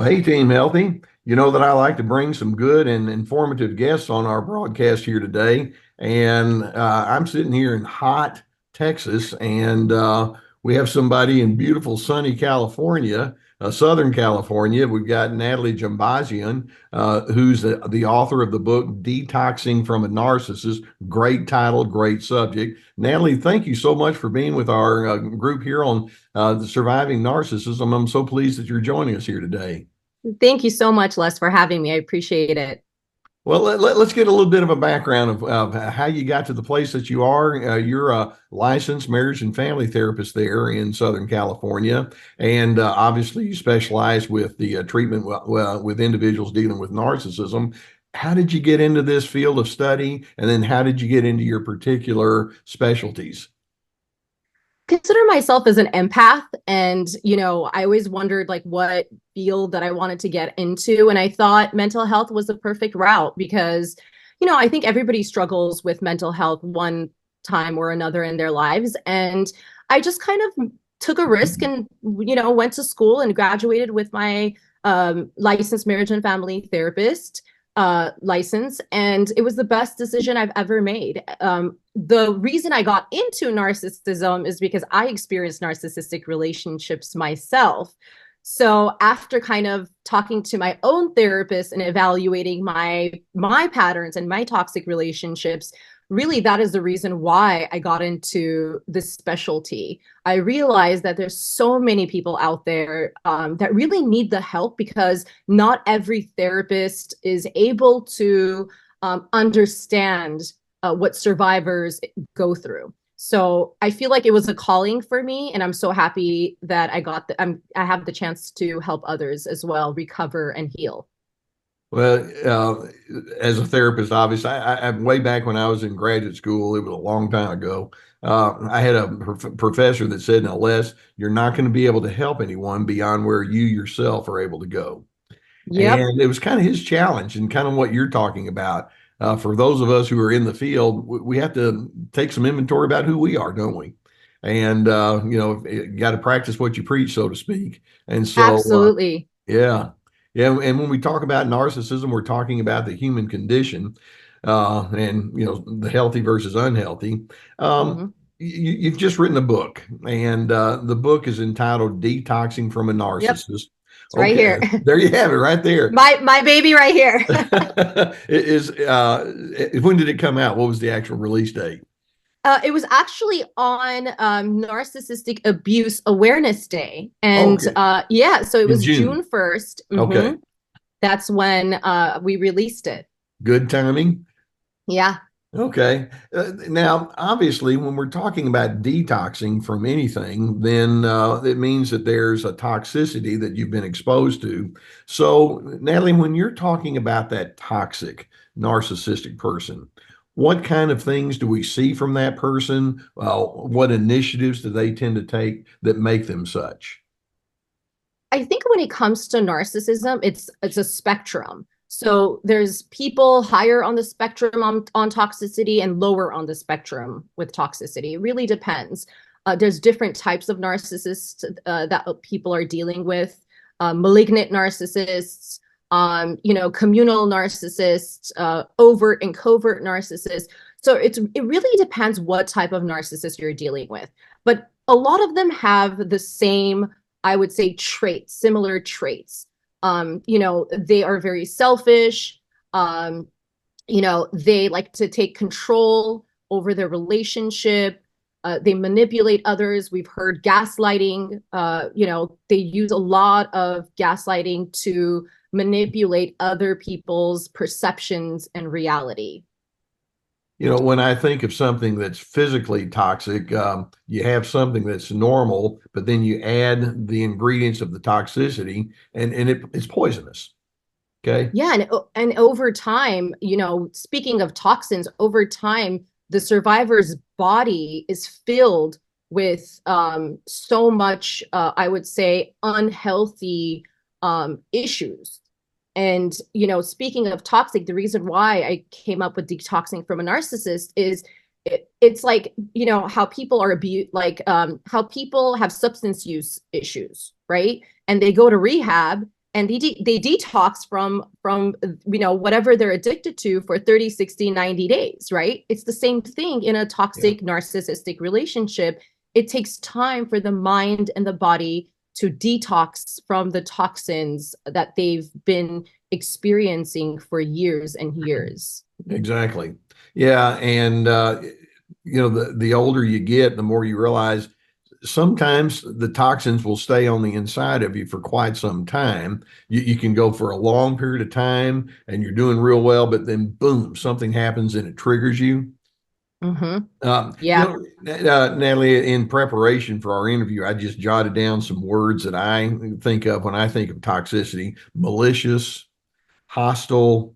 Well, hey, Team Healthy. You know that I like to bring some good and informative guests on our broadcast here today. And I'm sitting here in hot Texas, and we have somebody in beautiful sunny California, Southern California. We've got Natalie Jambazian, who's the author of the book Detoxing from a Narcissist. Great title, great subject. Natalie, thank you so much for being with our group here on the Surviving Narcissism. I'm so pleased that you're joining us here today. Thank you so much, Les, for having me. I appreciate it. Well, let's get a little bit of a background of how you got to the place that you are. You're a licensed marriage and family therapist there in Southern California, and obviously you specialize with the treatment with individuals dealing with narcissism. How did you get into this field of study, and then how did you get into your particular specialties? Consider myself as an empath, and I always wondered like what field that I wanted to get into, and I thought mental health was the perfect route because I think everybody struggles with mental health one time or another in their lives, and I just kind of took a risk and went to school and graduated with my licensed marriage and family therapist license, and it was the best decision I've ever made. The reason I got into narcissism is because I experienced narcissistic relationships myself. So after kind of talking to my own therapist and evaluating my patterns and my toxic relationships, really that is the reason why I got into this specialty. I realized that there's so many people out there that really need the help because not every therapist is able to understand what survivors go through. So I feel like it was a calling for me, and I'm so happy that I have the chance to help others as well recover and heal. Well, as a therapist, obviously, way back when I was in graduate school, it was a long time ago. I had a professor that said, "Now, Les, you're not going to be able to help anyone beyond where you yourself are able to go." Yep, And it was kind of his challenge, and kind of what you're talking about. For those of us who are in the field, we have to take some inventory about who we are, don't we? And you got to practice what you preach, so to speak. And so, absolutely. yeah. Yeah. And when we talk about narcissism, we're talking about the human condition, and, the healthy versus unhealthy. Um, Hmm. you've just written a book, and the book is entitled Detoxing from a Yep, Narcissist. it's right Okay. here. There you have it right there. My baby right here. It is, when did it come out? What was the actual release date? It was actually on Narcissistic Abuse Awareness Day. Oh, And okay. yeah, so it In was June. June 1st. Okay. That's when we released it. Good timing. Yeah. Okay. Now, obviously, when we're talking about detoxing from anything, then it means that there's a toxicity that you've been exposed to. So, Natalie, when you're talking about that toxic narcissistic person, what kind of things do we see from that person? What initiatives do they tend to take that make them such? I think when it comes to narcissism, it's a spectrum. So there's people higher on the spectrum on toxicity and lower on the spectrum with toxicity. It really depends. There's different types of narcissists that people are dealing with. Malignant narcissists, communal narcissists, overt and covert narcissists. So it really depends what type of narcissist you're dealing with. But a lot of them have the same, I would say, traits, similar traits. They are very selfish. They like to take control over their relationship. They manipulate others. We've heard gaslighting. They use a lot of gaslighting to manipulate other people's perceptions and reality. When I think of something that's physically toxic, you have something that's normal, but then you add the ingredients of the toxicity, and it's poisonous. Okay. Yeah, and over time, speaking of toxins, over time, the survivor's body is filled with so much, I would say, unhealthy issues. And speaking of toxic, the reason why I came up with detoxing from a narcissist is it's like how people are how people have substance use issues, right? And they go to rehab and they detox from whatever they're addicted to for 30, 60, 90 days, right? It's the same thing in a Yeah. toxic narcissistic relationship. It takes time for the mind and the body to detox from the toxins that they've been experiencing for years and years. Exactly. Yeah, and the older you get, the more you realize sometimes the toxins will stay on the inside of you for quite some time. You can go for a long period of time and you're doing real well, but then boom, something happens and it triggers you. Mm-hmm. Um, you Yeah. know, Natalie, in preparation for our interview, I just jotted down some words that I think of when I think of toxicity: malicious, hostile,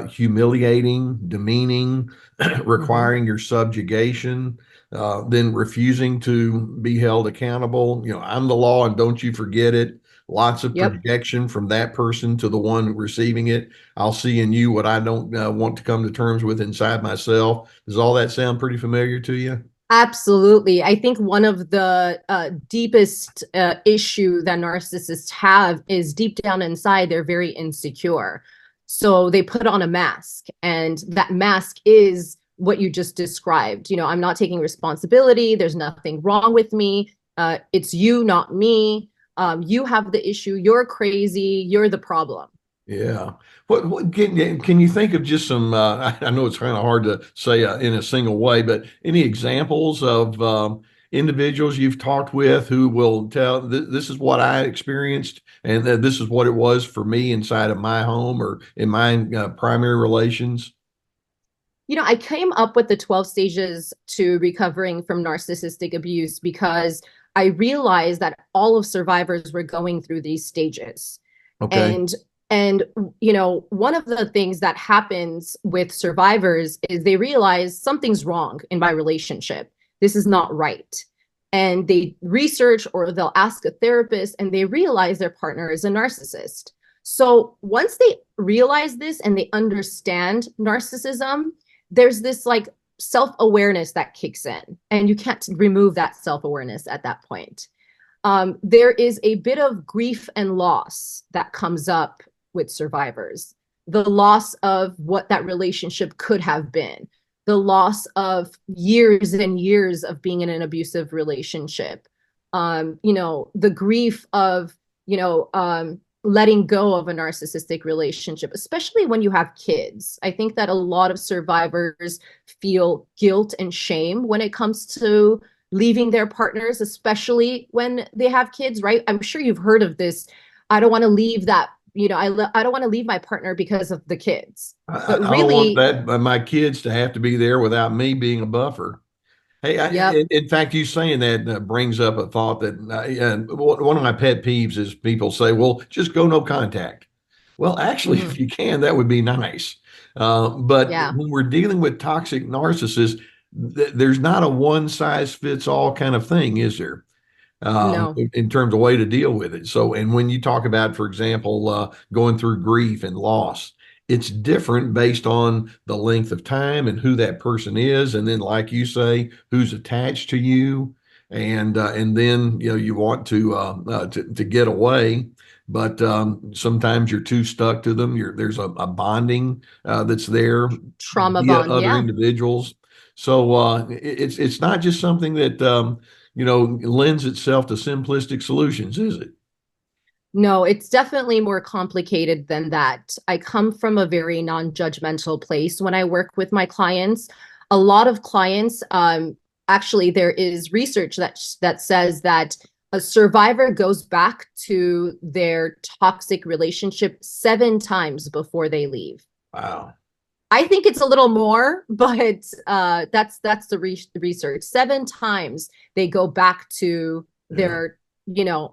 humiliating, demeaning, Mm-hmm. requiring your subjugation, then refusing to be held accountable. I'm the law and don't you forget it. Lots of Yep. projection from that person to the one receiving it. I'll see in you what I don't want to come to terms with inside myself. Does all that sound pretty familiar to you? Absolutely. I think one of the deepest issue that narcissists have is deep down inside, they're very insecure. So they put on a mask, and that mask is what you just described. I'm not taking responsibility. There's nothing wrong with me. It's you, not me. You have the issue. You're crazy. You're the problem. Yeah. What can you think of just some? I know it's kind of hard to say in a single way, but any examples of individuals you've talked with who will tell this is what I experienced, and this is what it was for me inside of my home or in my primary relations? I came up with the 12 stages to recovering from narcissistic abuse because I realized that all of survivors were going through these stages. Okay. And one of the things that happens with survivors is they realize something's wrong in my relationship. This is not right. And they research or they'll ask a therapist and they realize their partner is a narcissist. So once they realize this and they understand narcissism, there's this like self-awareness that kicks in, and you can't remove that self-awareness at that point. There is a bit of grief and loss that comes up with survivors. The loss of what that relationship could have been, the loss of years and years of being in an abusive relationship, the grief of, letting go of a narcissistic relationship, especially when you have kids. I think that a lot of survivors feel guilt and shame when it comes to leaving their partners, especially when they have kids, right? I'm sure you've heard of this. I don't want to leave that, I don't want to leave my partner because of the kids. But I don't want really, that my kids to have to be there without me being a buffer. Hey, yep. in fact, you saying that brings up a thought that one of my pet peeves is people say, well, just go no contact. Well, actually, if Hmm. you can, that would be nice. But Yeah. when we're dealing with toxic narcissists, there's not a one size fits all kind of thing, is there? No. In terms of way to deal with it. So, and when you talk about, for example, going through grief and loss, it's different based on the length of time and who that person is, and then, like you say, who's attached to you, and then you want to get away, but sometimes you're too stuck to them. There's a bonding that's there Trauma via bond. other Yeah. individuals. So it's not just something that lends itself to simplistic solutions, is it? No, it's definitely more complicated than that. I come from a very non-judgmental place when I work with my clients. A lot of clients, actually, there is research that says that a survivor goes back to their toxic relationship 7 times before they leave. Wow. I think it's a little more, but that's the research. 7 times they go back to Yeah. their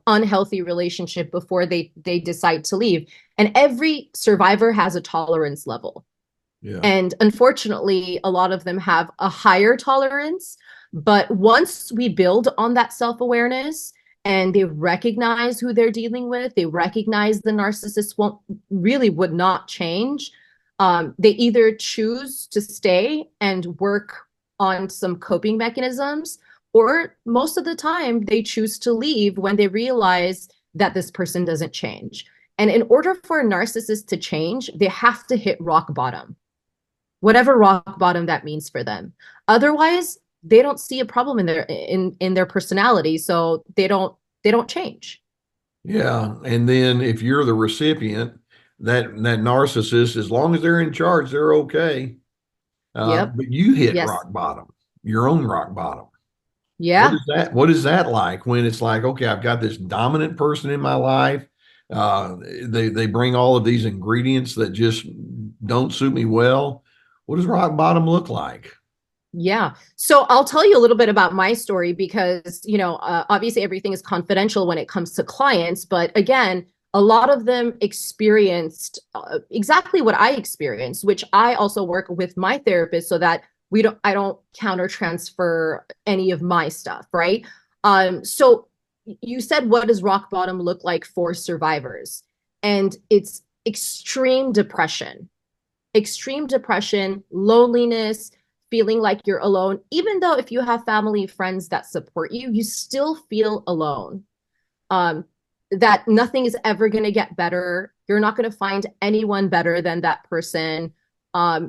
unhealthy relationship before they decide to leave. And every survivor has a tolerance level. Yeah. And unfortunately, a lot of them have a higher tolerance. But once we build on that self-awareness and they recognize who they're dealing with, they recognize the narcissist would not change. They either choose to stay and work on some coping mechanisms, or most of the time they choose to leave when they realize that this person doesn't change. And in order for a narcissist to change, they have to hit rock bottom, whatever rock bottom that means for them. Otherwise, they don't see a problem in their personality, so they don't change. Yeah. And then if you're the recipient, that narcissist, as long as they're in charge, they're okay. Yep. But you hit Yes. rock bottom, your own rock bottom. Yeah. What is that like when it's like, okay, I've got this dominant person in my life. They bring all of these ingredients that just don't suit me well. What does rock bottom look like? Yeah. So I'll tell you a little bit about my story because, obviously everything is confidential when it comes to clients. But again, a lot of them experienced exactly what I experienced, which I also work with my therapist so that I don't counter transfer any of my stuff. Right. So you said, what does rock bottom look like for survivors? And it's extreme depression, loneliness, feeling like you're alone. Even though if you have family, friends that support you, you still feel alone. Um, that nothing is ever going to get better. You're not going to find anyone better than that person.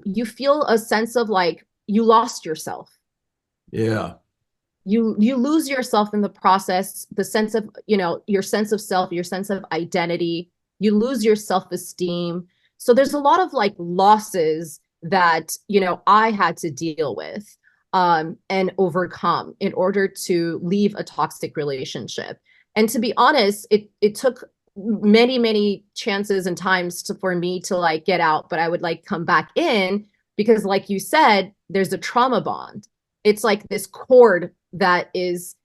You feel a sense of like you lost yourself. Yeah. You lose yourself in the process, the sense of, your sense of self, your sense of identity. You lose your self-esteem. So there's a lot of like losses that, I had to deal with and overcome in order to leave a toxic relationship. And to be honest, it took many, many chances and times for me to like get out, but I would like come back in because like you said, there's a trauma bond. It's like this cord that is,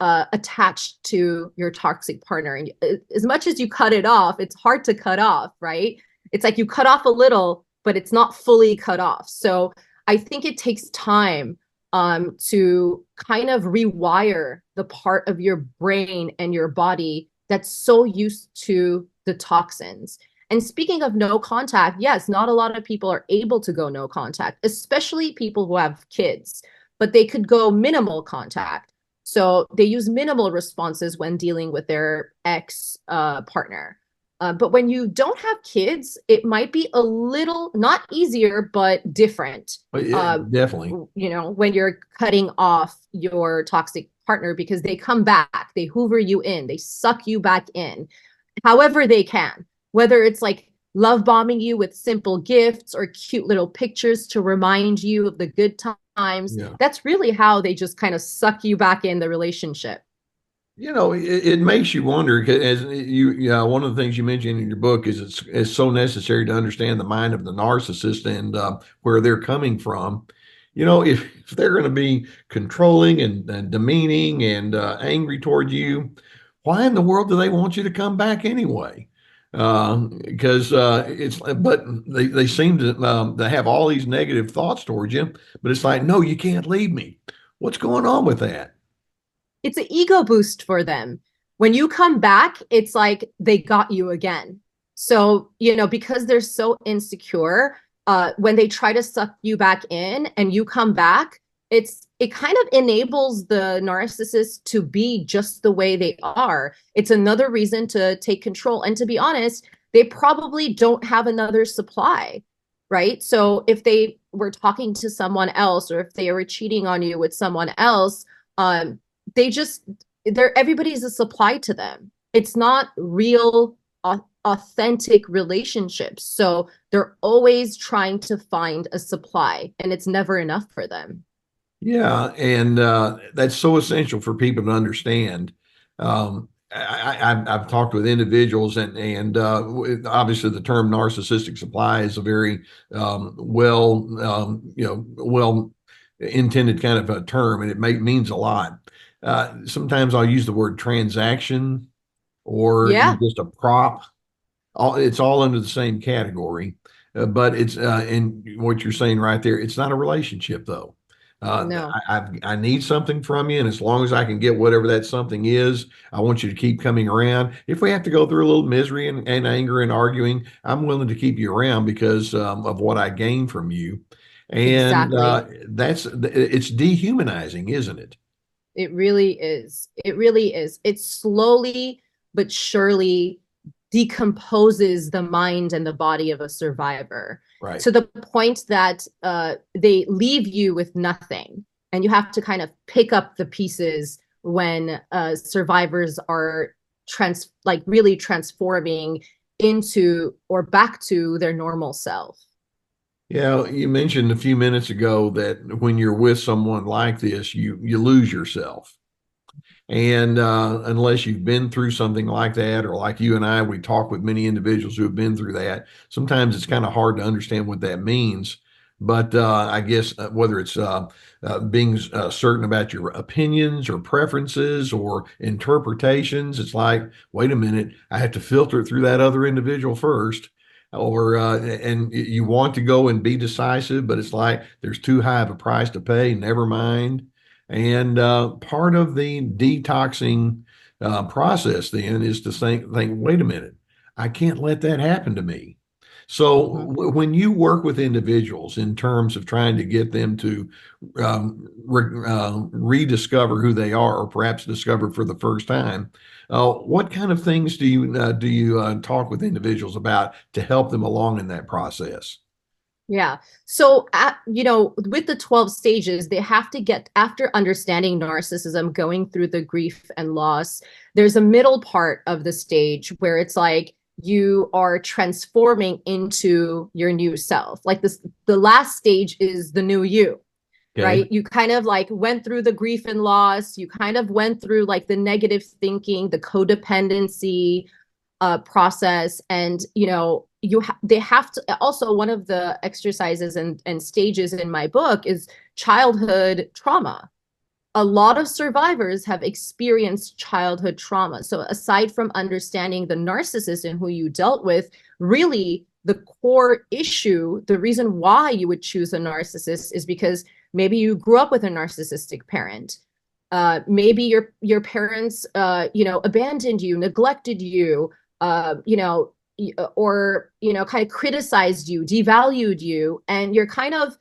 attached to your toxic partner. And as much as you cut it off, it's hard to cut off, right? It's like you cut off a little, but it's not fully cut off. So I think it takes time to kind of rewire the part of your brain and your body that's so used to the toxins. And speaking of no contact, yes, not a lot of people are able to go no contact, especially people who have kids, but they could go minimal contact. So they use minimal responses when dealing with their ex partner. But when you don't have kids, it might be a little not easier, but different. But yeah, definitely. When you're cutting off your toxic partner because they come back, they hoover you in, they suck you back in, however they can, whether it's like love bombing you with simple gifts or cute little pictures to remind you of the good times. Yeah. That's really how they just kind of suck you back in the relationship. It makes you wonder, 'cause as one of the things you mentioned in your book is it's so necessary to understand the mind of the narcissist and where they're coming from. If they're going to be controlling and demeaning and angry toward you, why in the world do they want you to come back anyway? Because but they seem to have all these negative thoughts towards you, but it's like, no, you can't leave me. What's going on with that? It's an ego boost for them. When you come back, it's like they got you again. So, because they're so insecure, when they try to suck you back in and you come back, it kind of enables the narcissist to be just the way they are. It's another reason to take control. And to be honest, they probably don't have another supply, right? So if they were talking to someone else or if they were cheating on you with someone else, um, they just everybody's a supply to them. It's not real authentic relationships, so they're always trying to find a supply and it's never enough for them. Yeah, and that's so essential for people to understand. I've talked with individuals, and obviously the term narcissistic supply is a very well intended kind of a term, and means a lot. Sometimes I'll use the word transaction or Yeah. just a prop. It's all under the same category, but it's in what you're saying right there. It's not a relationship though. No. I need something from you, and as long as I can get whatever that something is, I want you to keep coming around. If we have to go through a little misery and anger and arguing, I'm willing to keep you around because of what I gain from you. And Exactly. it's dehumanizing, isn't it? It really is. It really is. It's slowly but surely decomposes the mind and the body of a survivor Right. to the point that they leave you with nothing. And you have to kind of pick up the pieces when survivors are like really transforming into or back to their normal self. Yeah, you mentioned a few minutes ago that when you're with someone like this, you lose yourself. And unless you've been through something like that, or like you and I, we talk with many individuals who have been through that. Sometimes it's kind of hard to understand what that means. But I guess whether it's being certain about your opinions or preferences or interpretations, it's like, wait a minute, I have to filter it through that other individual first. Or and you want to go and be decisive, but it's like there's too high of a price to pay. Never mind. And part of the detoxing process then is to think, wait a minute, I can't let that happen to me. So Mhm. when you work with individuals in terms of trying to get them to rediscover who they are, or perhaps discover for the first time, what kind of things do you talk with individuals about to help them along in that process? Yeah. So, with the 12 stages, they have to get, after understanding narcissism, going through the grief and loss, there's a middle part of the stage where it's like you are transforming into your new self. Like this, the last stage is the new you, Okay. right? You kind of like went through the grief and loss, you kind of went through like the negative thinking, the codependency, process, and they have to also, one of the exercises and stages in my book is childhood trauma. A lot of survivors have experienced childhood trauma. So aside from understanding the narcissist and who you dealt with, really the core issue, the reason why you would choose a narcissist is because maybe you grew up with a narcissistic parent. Maybe your parents abandoned you, neglected you, or kind of criticized you, devalued you, and you're kind of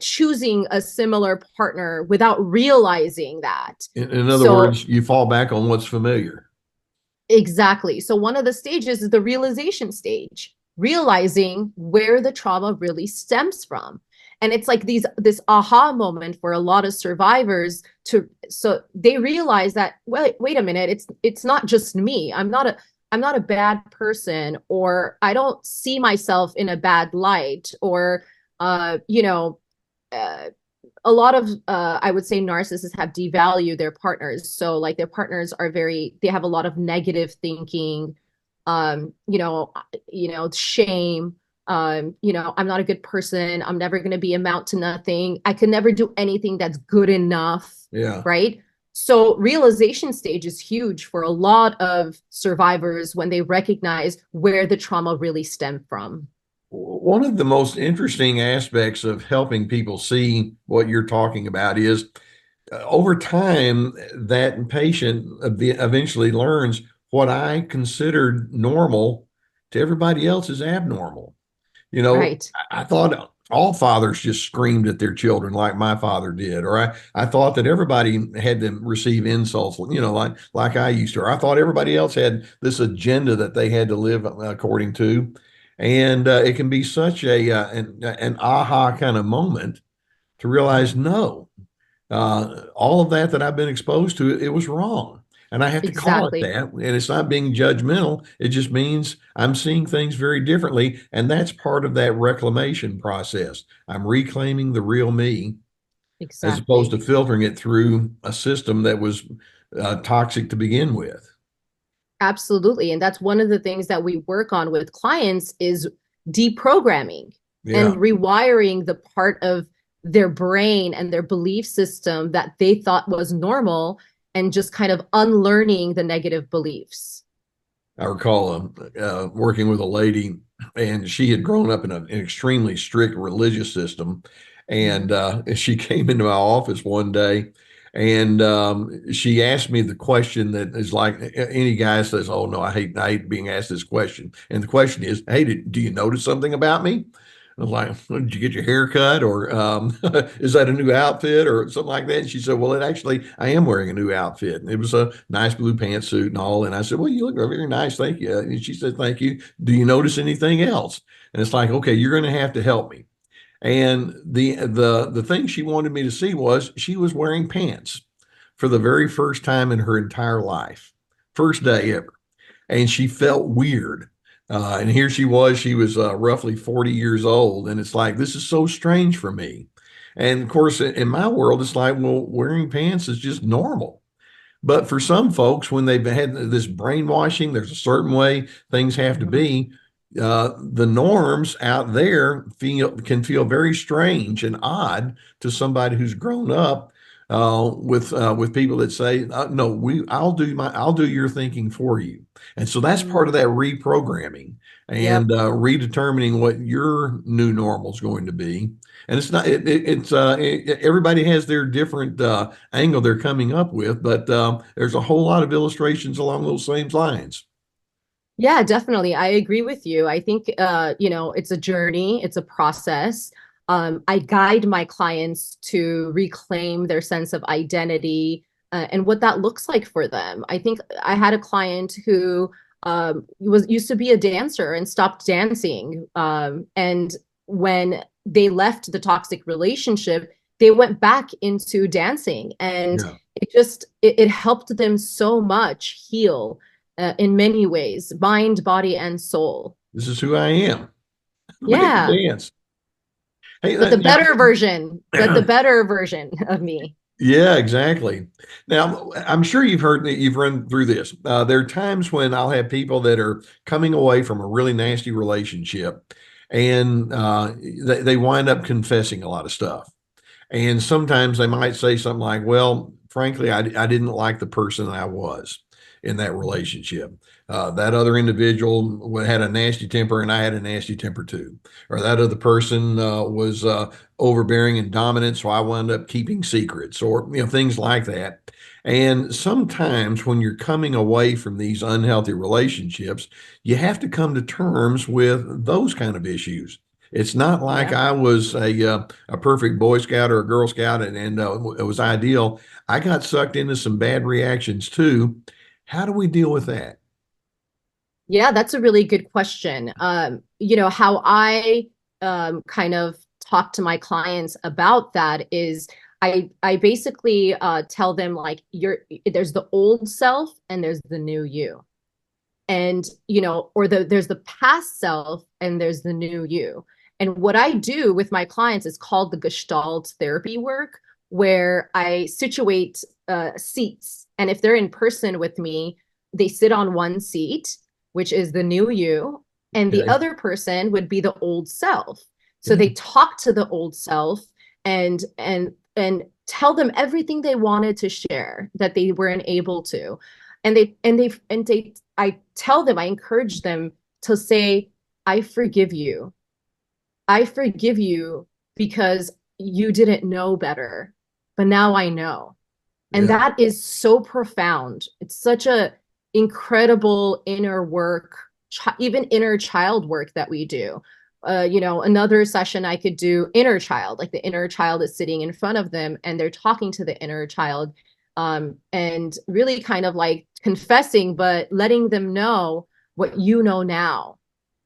choosing a similar partner without realizing that. In other So words, you fall back on what's familiar. exactly. So one of the stages is the realization stage, realizing where the trauma really stems from. And it's like this aha moment for a lot of survivors so they realize that, wait a minute, it's not just me. I'm not a bad person, or I don't see myself in a bad light, or uh, you know, uh, a lot of I would say narcissists have devalued their partners. So like their partners they have a lot of negative thinking, um, you know, shame, I'm not a good person. I'm never going to be amount to nothing. I can never do anything that's good enough, Yeah. right? So realization stage is huge for a lot of survivors when they recognize where the trauma really stemmed from. One of the most interesting aspects of helping people see what you're talking about is over time, that patient eventually learns what I considered normal to everybody else is abnormal. You know, Right. I thought all fathers just screamed at their children like my father did, or I thought that everybody had to receive insults, like I used to, or I thought everybody else had this agenda that they had to live according to. And it can be such an aha kind of moment to realize, no, all of that I've been exposed to, it was wrong. And I have to call it Exactly. that. And it's not being judgmental. It just means I'm seeing things very differently. And that's part of that reclamation process. I'm reclaiming the real me as opposed Exactly. to filtering it through a system that was toxic to begin with. Absolutely. And that's one of the things that we work on with clients is deprogramming and Yeah. rewiring the part of their brain and their belief system that they thought was normal, and just kind of unlearning the negative beliefs. I recall working with a lady, and she had grown up in an extremely strict religious system. And Mhm. she came into my office one day, and she asked me the question that is like any guy says, "Oh no, I hate being asked this question." And the question is, "Hey, do you notice something about me?" I was like, "Well, did you get your hair cut, or is that a new outfit or something like that?" And she said, well, I am wearing a new outfit. And it was a nice blue pantsuit and all. And I said, well, you look very nice. Thank you. And she said, thank you. Do you notice anything else? And it's like, okay, you're going to have to help me. And the thing she wanted me to see was she was wearing pants for the very first time in her entire life. First day ever. And she felt weird. And here she was roughly 40 years old. And it's like, this is so strange for me. And of course, in my world, it's like, well, wearing pants is just normal. But for some folks, when they've had this brainwashing, there's a certain way things have to be. The norms out there can feel very strange and odd to somebody who's grown up with people that say, "No, I'll do your thinking for you." And so that's part of that reprogramming Yep. and redetermining what your new normal is going to be. And it's not everybody has their different angle they're coming up with, but there's a whole lot of illustrations along those same lines. Yeah, definitely. I agree with you. I think it's a journey, it's a process. I guide my clients to reclaim their sense of identity and what that looks like for them. I think I had a client who was used to be a dancer and stopped dancing. And when they left the toxic relationship, they went back into dancing, and Yeah, it helped them so much heal in many ways, mind, body, and soul. this is who I am. Let me Yeah. dance. Hey, But the now, better version, but the better version of me. yeah, exactly. Now, I'm sure you've run through this. There are times when I'll have people that are coming away from a really nasty relationship, and they wind up confessing a lot of stuff. And sometimes they might say something like, well, frankly, I didn't like the person I was in that relationship. That other individual had a nasty temper and I had a nasty temper too. Or that other person was overbearing and dominant, so I wound up keeping secrets or things like that. And sometimes when you're coming away from these unhealthy relationships, you have to come to terms with those kind of issues. It's not like Yeah. I was a perfect Boy Scout or a Girl Scout and it was ideal. I got sucked into some bad reactions too. How do we deal with that? Yeah, that's a really good question. How I kind of talk to my clients about that is I basically tell them like there's the old self and there's the new you. And there's the past self and there's the new you. And what I do with my clients is called the Gestalt therapy work, where I situate seats. And if they're in person with me, they sit on one seat, which is the new you, and the Okay. other person would be the old self. So Yeah. they talk to the old self and tell them everything they wanted to share that they weren't able to. And I tell them, I encourage them to say, I forgive you. I forgive you because you didn't know better, but now I know. And Yeah. that is so profound. It's such a incredible inner work, even inner child work that we do. Another session I could do inner child, like the inner child is sitting in front of them and they're talking to the inner child, and really kind of like confessing, but letting them know what you know now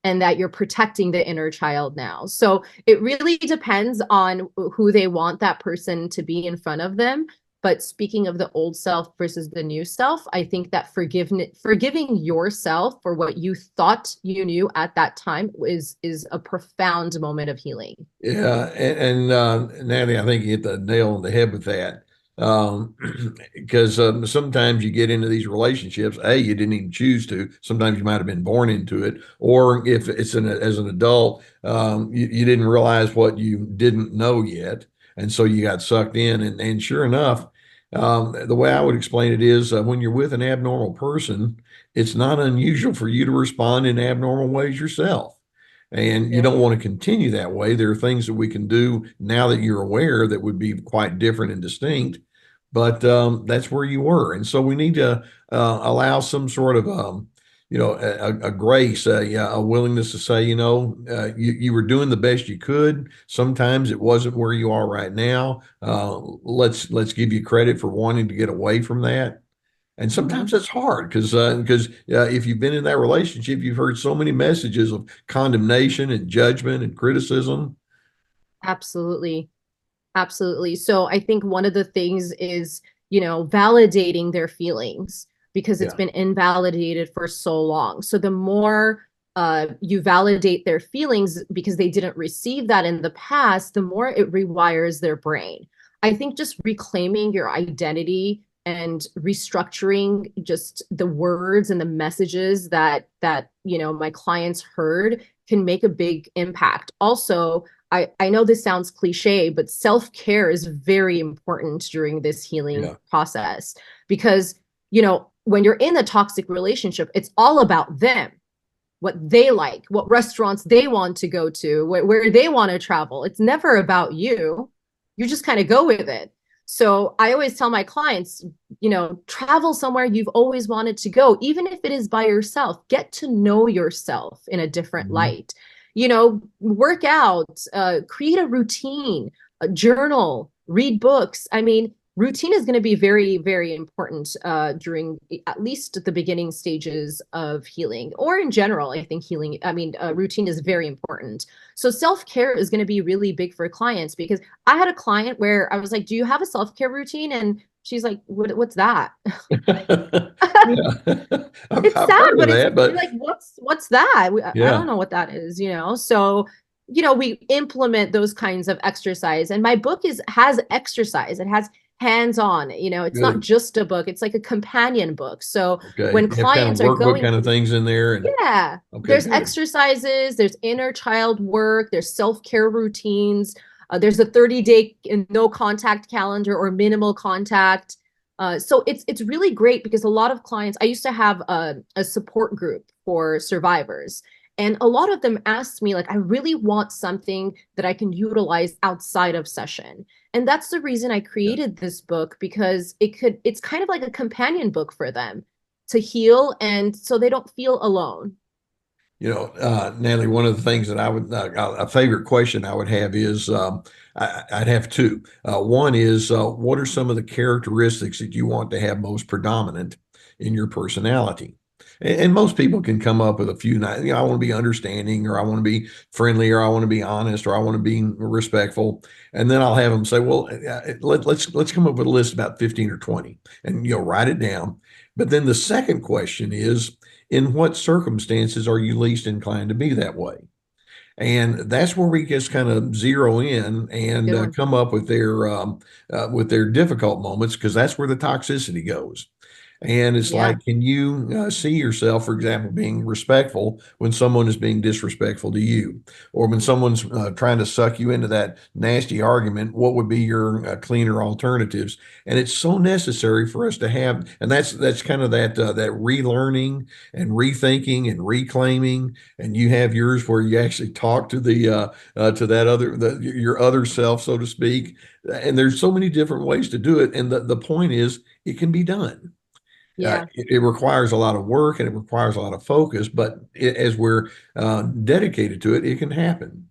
and that you're protecting the inner child now. So it really depends on who they want that person to be in front of them. But speaking of the old self versus the new self, I think that forgiving yourself for what you thought you knew at that time is a profound moment of healing. Yeah, and Natalie, I think you hit the nail on the head with that. Um, because sometimes you get into these relationships, you didn't even choose to. Sometimes you might have been born into it, or if it's as an adult, you didn't realize what you didn't know yet, and so you got sucked in. And sure enough, the way I would explain it is when you're with an abnormal person, it's not unusual for you to respond in abnormal ways yourself. And you Yep. don't want to continue that way. There are things that we can do now that you're aware that would be quite different and distinct, but that's where you were. And so we need to allow some sort of a grace, a willingness to say, you were doing the best you could. Sometimes it wasn't where you are right now. Let's give you credit for wanting to get away from that. And Hmm. sometimes that's hard because if you've been in that relationship, you've heard so many messages of condemnation and judgment and criticism. Absolutely. Absolutely. So I think one of the things is, validating their feelings because it's Yeah, been invalidated for so long. So the more you validate their feelings because they didn't receive that in the past, the more it rewires their brain. I think just reclaiming your identity and restructuring just the words and the messages that my clients heard can make a big impact. Also, I know this sounds cliche, but self-care is very important during this healing yeah, process because, when you're in a toxic relationship, it's all about them, what they like, what restaurants they want to go to, where they want to travel. It's never about you. You just kind of go with it. So I always tell my clients, travel somewhere you've always wanted to go, even if it is by yourself. Get to know yourself in a different mhm, light. Work out, create a routine, journal, read books. I mean, routine is going to be very, very important during at least the beginning stages of healing, or in general. I think routine is very important. So self-care is going to be really big for clients because I had a client where I was like, do you have a self-care routine? And she's like, what's that? yeah. It's I've sad, heard of but it's that, you're but like, what's that? I yeah, don't know what that is. So, we implement those kinds of exercise. And my book has exercise. It has hands-on. It's not good. just a book, it's like a companion book. So Okay, when you have kind of clients are workbook going kind of through, things in there, and yeah, okay, there's good. exercises, there's inner child work, there's self-care routines, there's a 30-day no contact calendar or minimal contact. So it's really great because a lot of clients, I used to have a support group for survivors, and a lot of them asked me, like, I really want something that I can utilize outside of session. And that's the reason I Yeah. created this book, because it's kind of like a companion book for them to heal and so they don't feel alone. Natalie, one of the things that a favorite question I would have is, I'd have two. One is, what are some of the characteristics that you want to have most predominant in your personality? And most people can come up with a few. I want to be understanding, or I want to be friendly, or I want to be honest, or I want to be respectful. And then I'll have them say, well, let's come up with a list about 15 or 20, and write it down. But then the second question is, in what circumstances are you least inclined to be that way? And that's where we just kind of zero in and Good one. come up with their difficult moments, because that's where the toxicity goes. And it's Yeah. like, can you see yourself, for example, being respectful when someone is being disrespectful to you, or when someone's trying to suck you into that nasty argument? What would be your cleaner alternatives? And it's so necessary for us to have, and that's kind of that relearning and rethinking and reclaiming. And you have yours where you actually talk to to that your other self, so to speak. And there's so many different ways to do it. And the point is, it can be done. Yeah. It requires a lot of work and it requires a lot of focus, but as we're dedicated to it, it can happen.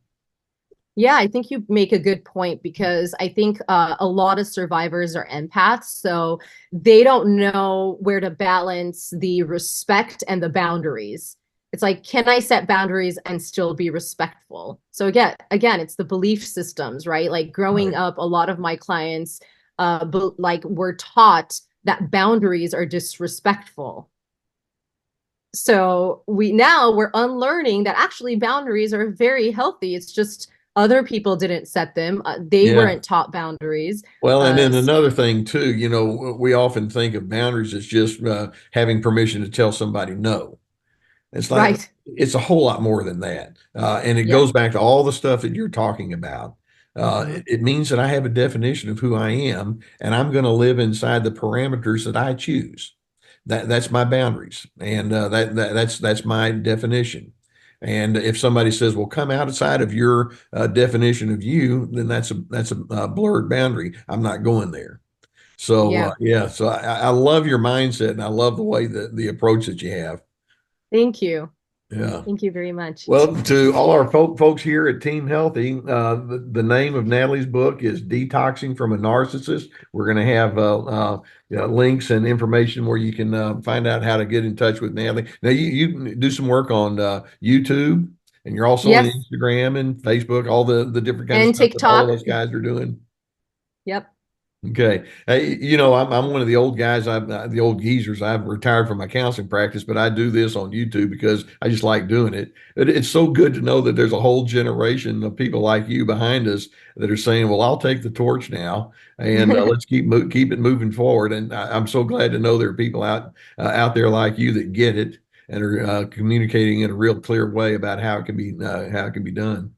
Yeah, I think you make a good point because I think a lot of survivors are empaths, so they don't know where to balance the respect and the boundaries. It's like, can I set boundaries and still be respectful? So again, it's the belief systems, right? Like growing Right. up, a lot of my clients, like were taught that boundaries are disrespectful. So we're unlearning that actually boundaries are very healthy. It's just other people didn't set them. They Yeah. weren't taught boundaries. Well, and then So, another thing too, we often think of boundaries as just having permission to tell somebody no. It's like, right. it's a whole lot more than that. And it Yeah. goes back to all the stuff that you're talking about. Hmm. It means that I have a definition of who I am, and I'm going to live inside the parameters that I choose. That's my boundaries, and that's my definition. And if somebody says, "Well, come outside of your definition of you," then that's a blurred boundary. I'm not going there. So Yeah. yeah, so I love your mindset, and I love the way that the approach that you have. Thank you. Yeah. Thank you very much. Well, to all our folks here at Team Healthy, the name of Natalie's book is Detoxing from a Narcissist. We're going to have links and information where you can find out how to get in touch with Natalie. Now, you do some work on YouTube, and you're also on Yes. Instagram and Facebook, all the different kind of And stuff that all of TikTok. us guys are doing. Yep. Okay. Hey, I'm one of the old guys. The old geezers. I've retired from my counseling practice, but I do this on YouTube because I just like doing it. It's so good to know that there's a whole generation of people like you behind us that are saying, "Well, I'll take the torch now, and let's keep it moving forward." And I'm so glad to know there are people out there like you that get it and are communicating in a real clear way about how it can be done.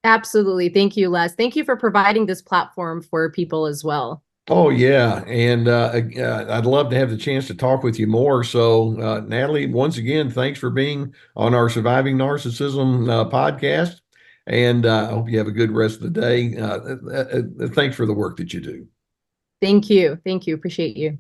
Absolutely. Thank you, Les. Thank you for providing this platform for people as well. Oh yeah, and I'd love to have the chance to talk with you more. So, Natalie, once again, thanks for being on our Surviving Narcissism podcast, and I hope you have a good rest of the day. Thanks for the work that you do. Thank you. Thank you. Appreciate you.